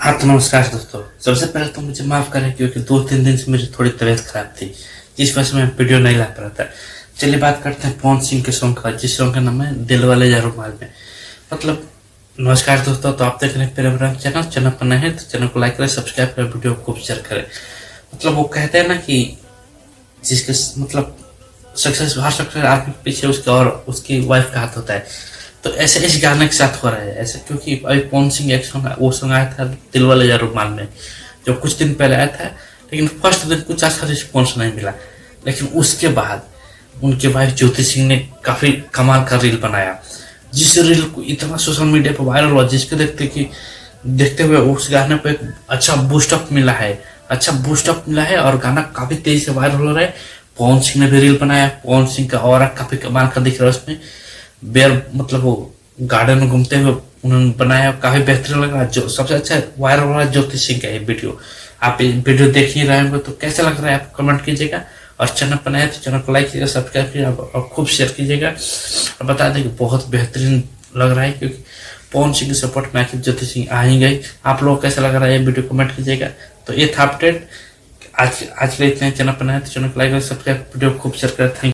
हाँ तो नमस्कार दोस्तों। सबसे पहले तो मुझे माफ करें क्योंकि 2-3 दिन से मेरी थोड़ी तबीयत खराब थी, जिस वजह से मैं वीडियो नहीं ला पा रहा था। चलिए बात करते हैं पवन सिंह के सॉन्ग का, जिस सॉन्ग का नाम है दिल वाले या रुमाल में। मतलब नमस्कार दोस्तों, तो आप देख रहे हैं मेरा चैनल पर नए हैं तो चैनल को लाइक करें, सब्सक्राइब करें, वीडियो को शेयर करें। मतलब वो कहते हैं ना कि जिसके मतलब सक्सेस हर सक्सेस आदमी के पीछे उसके और उसकी वाइफ का हाथ होता है। तो ऐसे इस गाने के साथ हो रहा है ऐसे, क्योंकि अभी पवन सिंह एक सॉन्ग वो सॉन्ग आया था दिल वाले या रुमाल में, जो कुछ दिन पहले आया था। लेकिन फर्स्ट दिन कुछ अच्छा रिस्पॉन्स नहीं मिला, लेकिन उसके बाद उनके वाइफ ज्योति सिंह ने काफी कमाल का रील बनाया, जिस रील को इतना सोशल मीडिया पर वायरल हुआ, जिसके देखते हुए उस गाने को एक अच्छा बूस्टअप मिला है और गाना काफी तेजी से वायरल हो रहा है। पवन सिंह ने भी रील बनाया, पवन सिंह का और काफी कमाल का दिख रहा है उसमें। बेयर मतलब वो गार्डन में घूमते हुए उन्होंने बनाया, काफी बेहतरीन लग रहा है। जो सबसे अच्छा वायरल हो रहा है ज्योति सिंह का ये वीडियो। आप ये वीडियो देख ही रहे होंगे, तो कैसा लग रहा है आप कमेंट कीजिएगा। और चैनल पर नए तो चैनल को लाइक कीजिएगा, सब्सक्राइब कीजिएगा और खूब शेयर कीजिएगा। और बता दें कि बहुत बेहतरीन लग रहा है, क्योंकि पवन सिंह के सपोर्ट में आखिर ज्योति सिंह आ ही गई। आप लोग कैसा लग रहा है ये वीडियो कमेंट कीजिएगा। तो ये था अपडेट आज के लिए इतने। चैनल पर नए तो चैनल को लाइक करें, सब्सक्राइब, वीडियो खूब शेयर करें। थैंक